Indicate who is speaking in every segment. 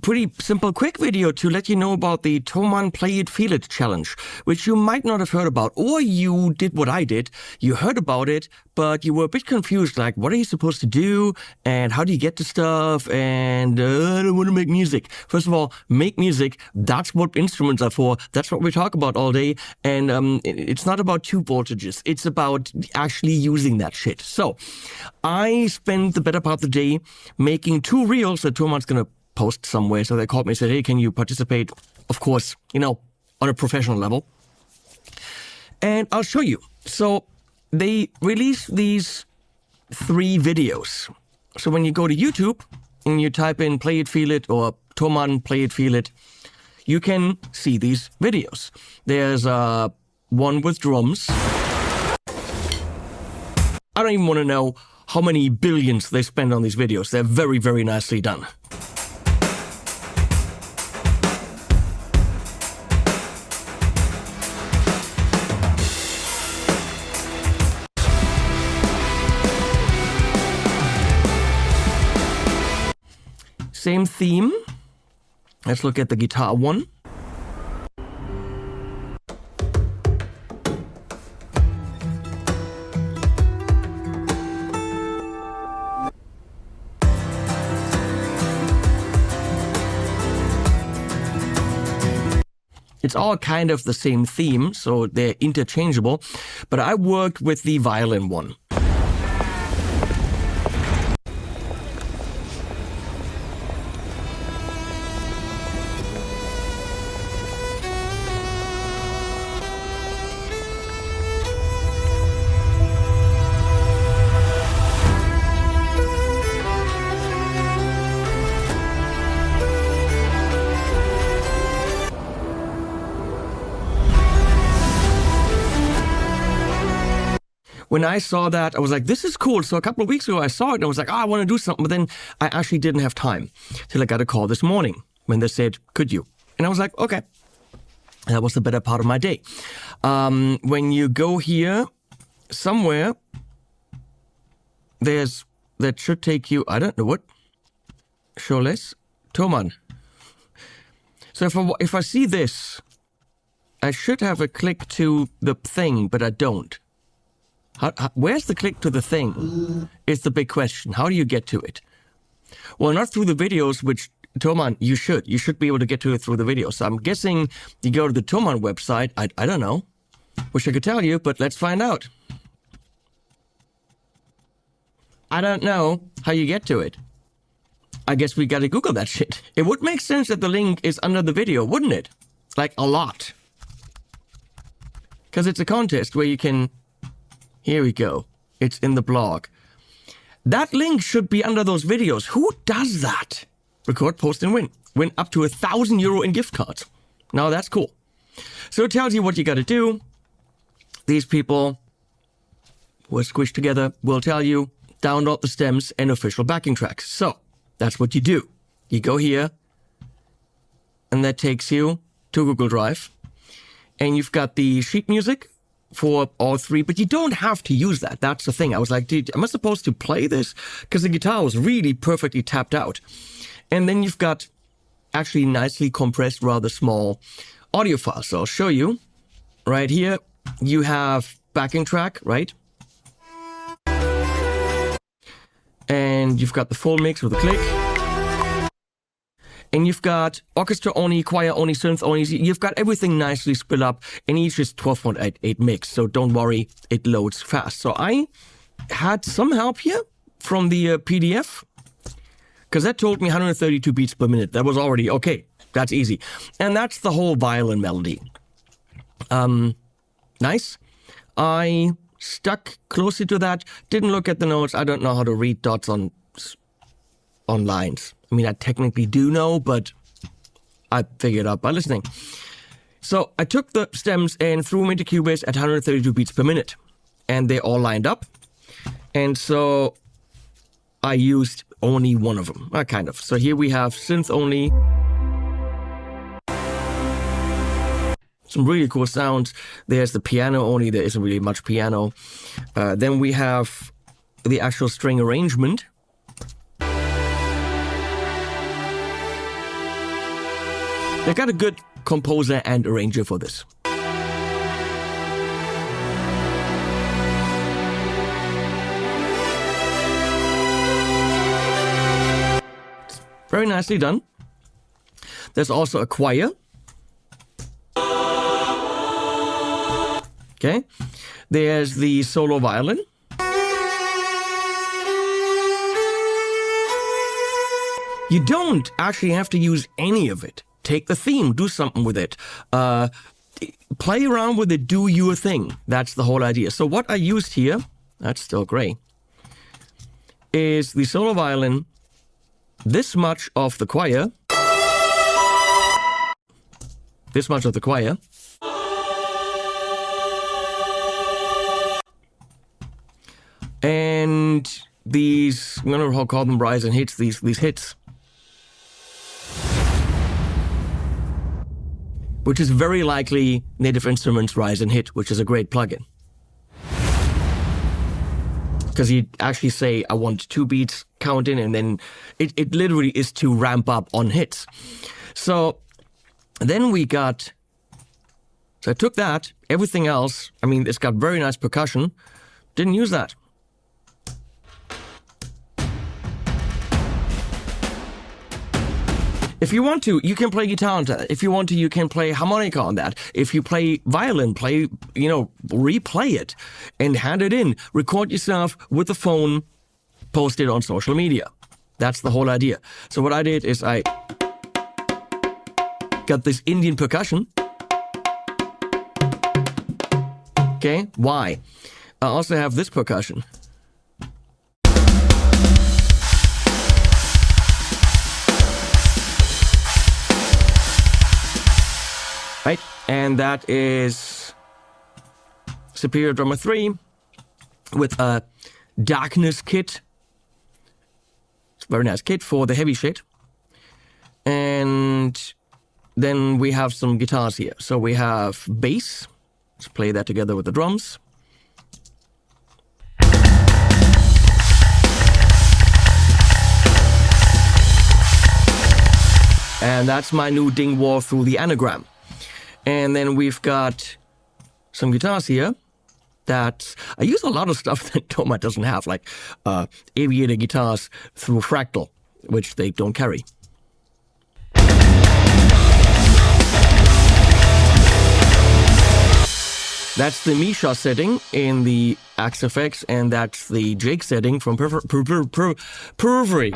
Speaker 1: pretty simple, quick video to let you know about the Thomann Play It Feel It challenge, which you might not have heard about, or you did what I did. You heard about it, but you were a bit confused, like, what are you supposed to do, and how do you get to stuff, and I don't want to make music. First of all, make music. That's what instruments are for. That's what we talk about all day, and it's not about tube voltages. It's about actually using that shit. So, I spent the better part of the day making 2 reels that Thomann's going to post somewhere. So they called me and said, hey, can you participate? Of course, on a professional level. And I'll show you. So they released these 3 videos. So when you go to YouTube and you type in Play It Feel It or Thomann Play It Feel It, you can see these videos. There's one with drums. I don't even want to know how many billions they spend on these videos. They're very, very nicely done. Same theme. Let's look at the guitar one. It's all kind of the same theme, so they're interchangeable, but I worked with the violin one. When I saw that, I was like, this is cool. So a couple of weeks ago, I saw it and I was like, I want to do something. But then I actually didn't have time till I got a call this morning when they said, could you? And I was like, okay. That was the better part of my day. When you go here somewhere, that should take you, I don't know what, show less, Thomann. So if I see this, I should have a click to the thing, but I don't. Where's the click to the thing is the big question. How do you get to it? Well, not through the videos, which, Thomann, you should. You should be able to get to it through the videos. So I'm guessing you go to the Thomann website. I don't know. Wish I could tell you, but let's find out. I don't know how you get to it. I guess we gotta Google that shit. It would make sense that the link is under the video, wouldn't it? Like, a lot. Because it's a contest where you can... Here we go. It's in the blog. That link should be under those videos. Who does that? Record, post, and win. Win up to €1,000 in gift cards. Now that's cool. So it tells you what you got to do. These people who are squished together will tell you, download the stems and official backing tracks. So that's what you do. You go here, and that takes you to Google Drive. And you've got the sheet music for all 3, but you don't have to use that. That's the thing. I was like, dude, am I supposed to play this? Because the guitar was really perfectly tapped out. And then you've got actually nicely compressed, rather small audio files. So I'll show you. Right here, you have backing track, right? And you've got the full mix with a click. And you've got orchestra only, choir only, synth only. You've got everything nicely split up, and each is 12.88 mix. So don't worry, it loads fast. So I had some help here from the PDF, because that told me 132 beats per minute. That was already okay. That's easy, and that's the whole violin melody. Nice. I stuck closely to that. Didn't look at the notes. I don't know how to read dots on lines. I mean, I technically do know, but I figured out by listening. So I took the stems and threw them into Cubase at 132 beats per minute. And they all lined up. And so I used only one of them, kind of. So here we have synth only. Some really cool sounds. There's the piano only. There isn't really much piano. Then we have the actual string arrangement. They got a good composer and arranger for this. Very nicely done. There's also a choir. Okay. There's the solo violin. You don't actually have to use any of it. Take the theme, do something with it. Play around with it, do your thing. That's the whole idea. So what I used here, that's still gray, is the solo violin, this much of the choir, this much of the choir, and these, I'm going to call them rise and hits, these hits, which is very likely Native Instruments Rise and Hit, which is a great plugin. Because you actually say, I want 2 beats counting, and then it literally is to ramp up on hits. So then we got, so I took that, everything else, I mean, it's got very nice percussion, didn't use that. If you want to, you can play guitar on that. If you want to, you can play harmonica on that. If you play violin, replay it and hand it in. Record yourself with the phone, post it on social media. That's the whole idea. So what I did is I got this Indian percussion. Okay, why? I also have this percussion. Right, and that is Superior Drummer 3 with a Darkness kit. It's a very nice kit for the heavy shit. And then we have some guitars here. So we have bass. Let's play that together with the drums. And that's my new ding wall through the anagram. And then we've got some guitars here that I use a lot of stuff that Toma doesn't have, like aviator guitars through Fractal, which they don't carry. That's the Misha setting in the XFX, and that's the Jake setting from Pervery.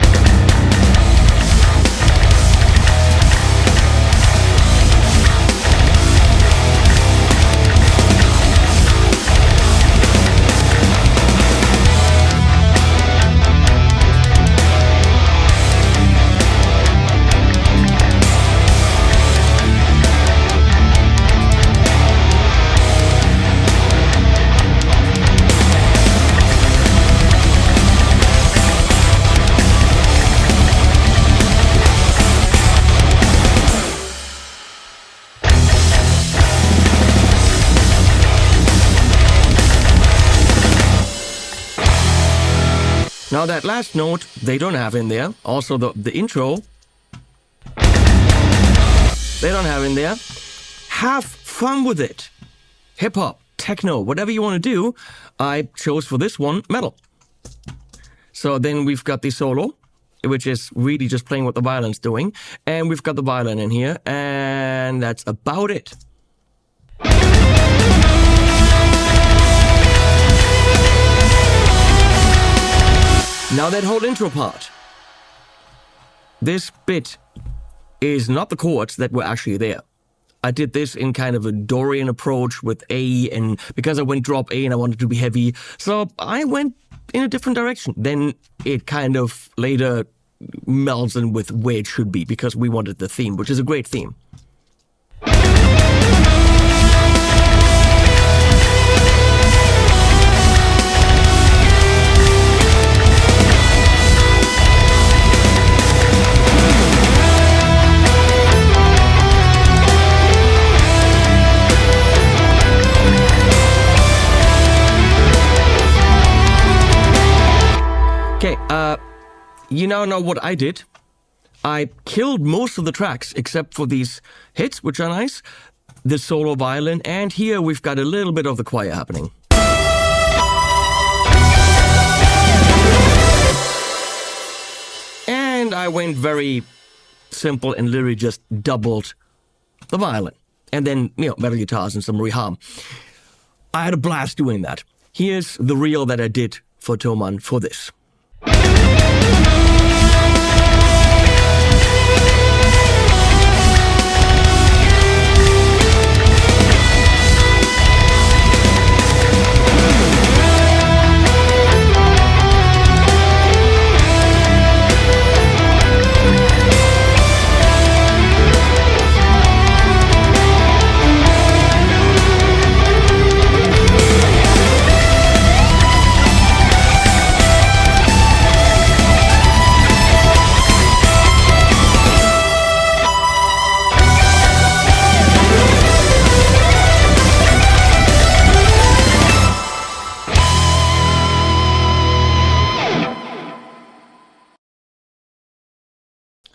Speaker 1: Now that last note, they don't have in there. Also the intro, they don't have in there. Have fun with it. Hip hop, techno, whatever you want to do. I chose for this one, metal. So then we've got the solo, which is really just playing what the violin's doing. And we've got the violin in here, and that's about it. Now that whole intro part, this bit is not the chords that were actually there. I did this in kind of a Dorian approach with A, and because I went drop A and I wanted to be heavy, so I went in a different direction. Then it kind of later melds in with where it should be, because we wanted the theme, which is a great theme. Okay, you now know what I did. I killed most of the tracks except for these hits, which are nice, the solo violin, and here we've got a little bit of the choir happening. And I went very simple and literally just doubled the violin. And then, metal guitars and some rehab. I had a blast doing that. Here's the reel that I did for Thomann for this.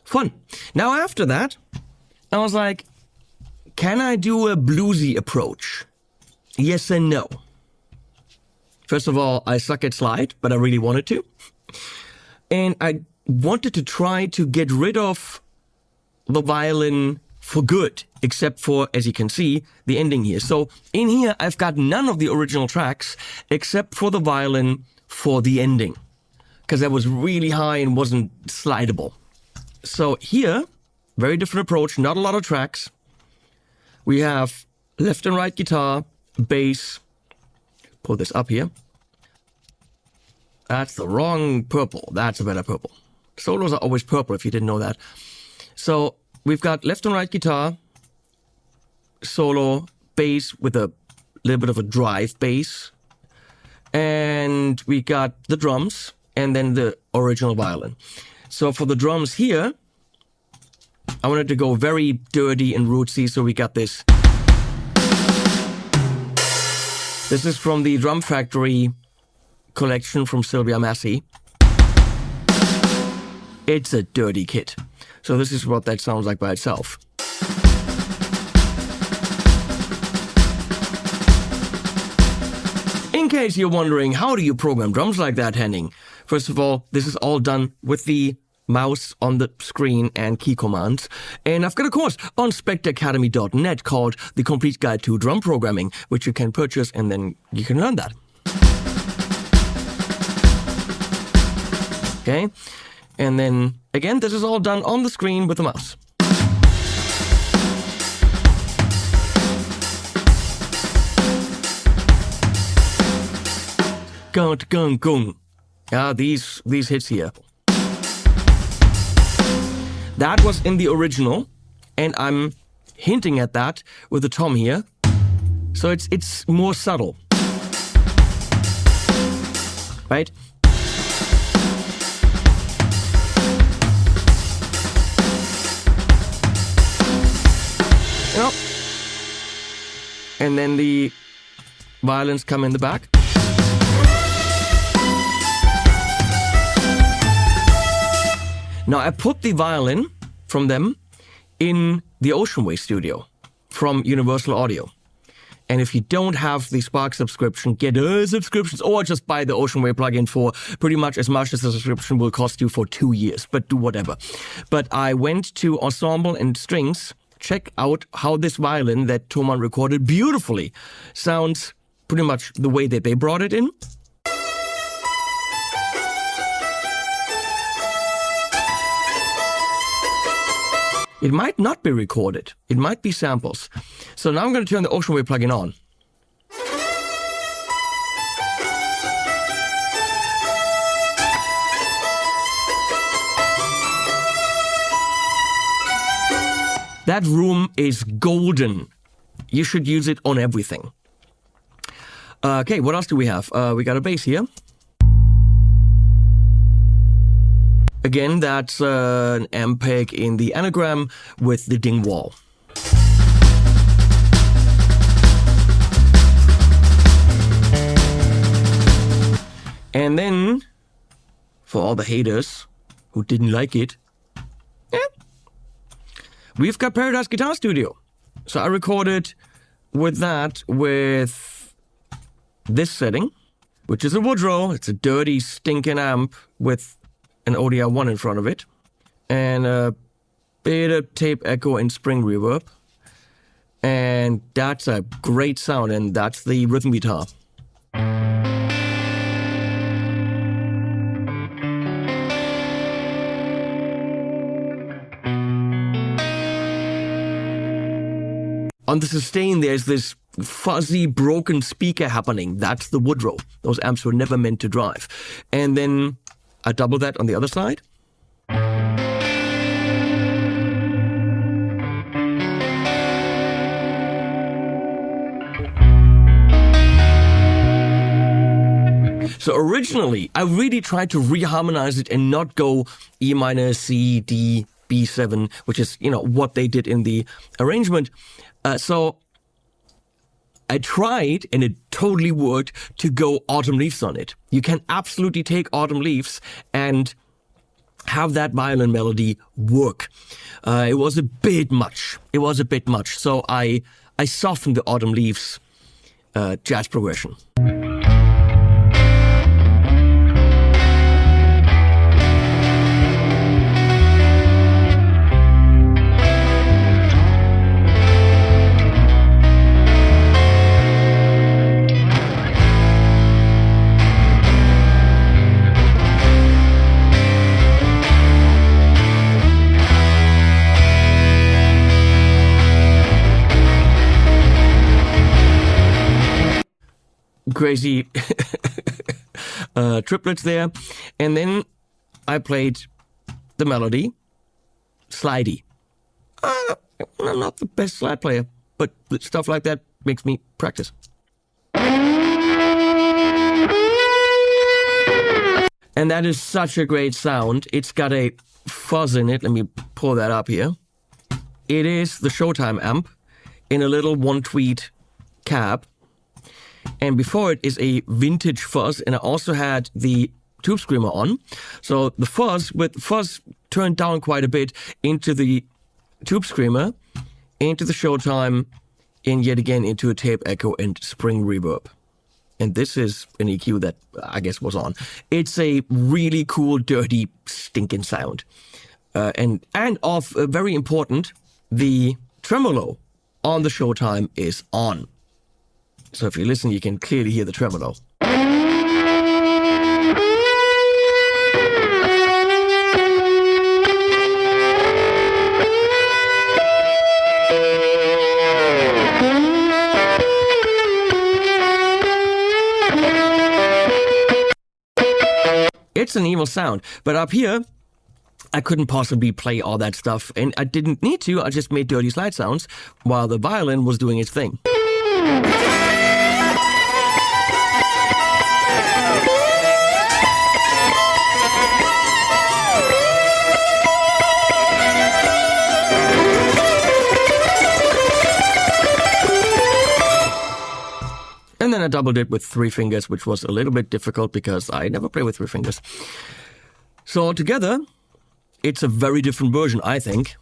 Speaker 1: Fun. Now after that, I was like, can I do a bluesy approach? Yes and no. First of all, I suck at slide, but I really wanted to. And I wanted to try to get rid of the violin for good, except for, as you can see, the ending here. So in here, I've got none of the original tracks except for the violin for the ending, because that was really high and wasn't slidable. So here, very different approach, not a lot of tracks. We have left and right guitar, bass. Pull this up here. That's the wrong purple. That's a better purple. Solos are always purple if you didn't know that. So we've got left and right guitar, solo, bass with a little bit of a drive bass. And we got the drums and then the original violin. So for the drums here, I wanted to go very dirty and rootsy, so we got this. This is from the Drum Factory collection from Sylvia Massey. It's a dirty kit. So this is what that sounds like by itself. In case you're wondering, how do you program drums like that, Henning? First of all, this is all done with the mouse on the screen and key commands. And I've got a course on spectacademy.net called The Complete Guide to Drum Programming, which you can purchase and then you can learn that. Okay? And then, again, this is all done on the screen with the mouse. Gung, gung, gung. Yeah, these hits here. That was in the original, and I'm hinting at that with the tom here. So it's more subtle. Right? Yep. And then the violins come in the back. Now, I put the violin from them in the Ocean Way studio from Universal Audio. And if you don't have the Spark subscription, get a subscription or just buy the Ocean Way plugin for pretty much as much as the subscription will cost you for 2 years, but do whatever. But I went to Ensemble and Strings, check out how this violin that Thomann recorded beautifully sounds pretty much the way that they brought it in. It might not be recorded. It might be samples. So now I'm going to turn the Ocean Way plugin on. That room is golden. You should use it on everything. Okay, what else do we have? We got a bass here. Again, that's an MPEG in the anagram with the ding wall. And then, for all the haters who didn't like it, we've got Paradise Guitar Studio. So I recorded with this setting, which is a Woodrow. It's a dirty, stinking amp with an ODR1 in front of it, and a bit of tape echo and spring reverb. And that's a great sound, and that's the rhythm guitar. On the sustain, there's this fuzzy, broken speaker happening. That's the Woodrow. Those amps were never meant to drive. And then I double that on the other side. So originally, I really tried to reharmonize it and not go E minor, C, D, B7, which is, what they did in the arrangement. So I tried, and it totally worked, to go Autumn Leaves on it. You can absolutely take Autumn Leaves and have that violin melody work. It was a bit much. So I softened the Autumn Leaves jazz progression. Crazy triplets there, and then I played the melody, slidey. I'm not the best slide player, but stuff like that makes me practice. And that is such a great sound. It's got a fuzz in it. Let me pull that up here. It is the Showtime amp in a little one-tweet cab. And before it is a vintage fuzz, and I also had the tube screamer on. So the fuzz turned down quite a bit into the tube screamer, into the Showtime, and yet again into a tape echo and spring reverb. And this is an EQ that I guess was on. It's a really cool, dirty, stinking sound. And very important, the tremolo on the Showtime is on. So if you listen, you can clearly hear the tremolo. It's an evil sound, but up here, I couldn't possibly play all that stuff, and I didn't need to. I just made dirty slide sounds while the violin was doing its thing. And then I doubled it with 3 fingers, which was a little bit difficult because I never play with 3 fingers. So altogether, it's a very different version, I think.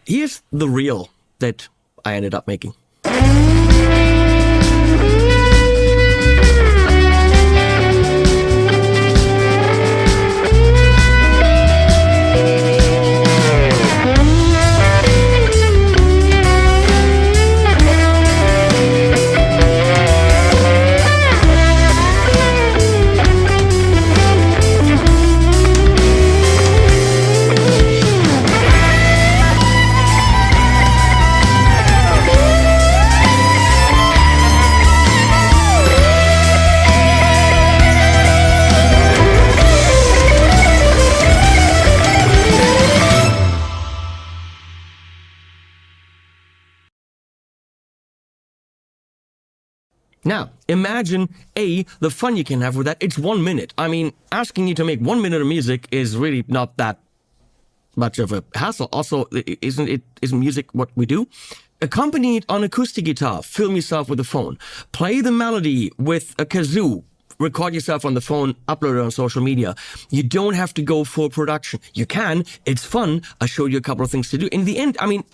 Speaker 1: Here's the reel that I ended up making. Now, imagine, the fun you can have with that. It's 1 minute. I mean, asking you to make 1 minute of music is really not that much of a hassle. Also, isn't music what we do? Accompany it on acoustic guitar, film yourself with a phone. Play the melody with a kazoo, record yourself on the phone, upload it on social media. You don't have to go full production. You can, it's fun. I'll show you a couple of things to do. In the end, I mean,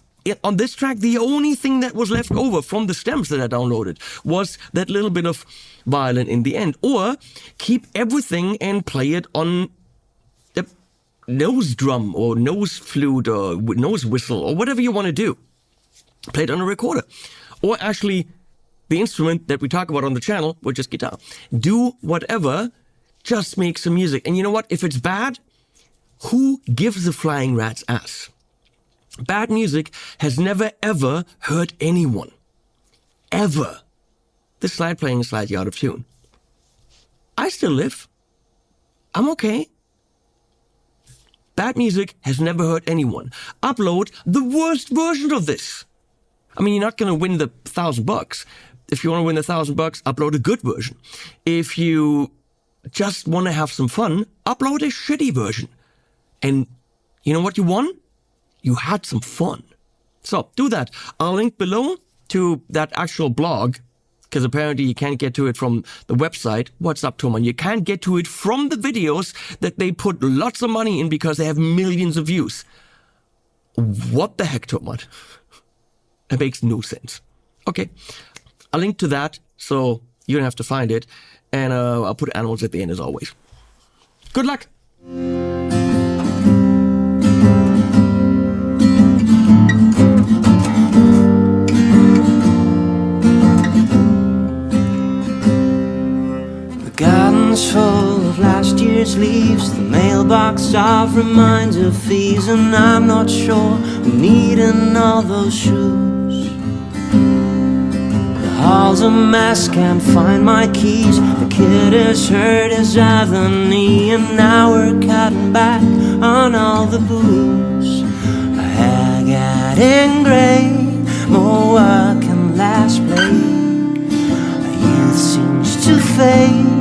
Speaker 1: on this track, the only thing that was left over from the stems that I downloaded was that little bit of violin in the end. Or keep everything and play it on the nose drum or nose flute or nose whistle or whatever you want to do. Play it on a recorder. Or actually, the instrument that we talk about on the channel, which is guitar. Do whatever, just make some music. And you know what? If it's bad, who gives a flying rat's ass? Bad music has never ever hurt anyone. Ever. This slide playing is slightly out of tune. I still live. I'm okay. Bad music has never hurt anyone. Upload the worst version of this. I mean, you're not going to win the $1,000. If you want to win the $1,000, upload a good version. If you just want to have some fun, upload a shitty version. And you know what you won? You had some fun. So do that. I'll link below to that actual blog, because apparently you can't get to it from the website. What's up, Toman? You can't get to it from the videos that they put lots of money in because they have millions of views. What the heck, Toman? That makes no sense. Okay, I'll link to that so you don't have to find it. And I'll put animals at the end as always. Good luck.
Speaker 2: Garden's full of last year's leaves, the mailbox of reminder fees, and I'm not sure I'm needing all those shoes. The hall's a mess, can't find my keys. The kid is hurt his other knee, and now we're cutting back on all the booze. A haggard and grey, more work and less play. Our youth seems to fade.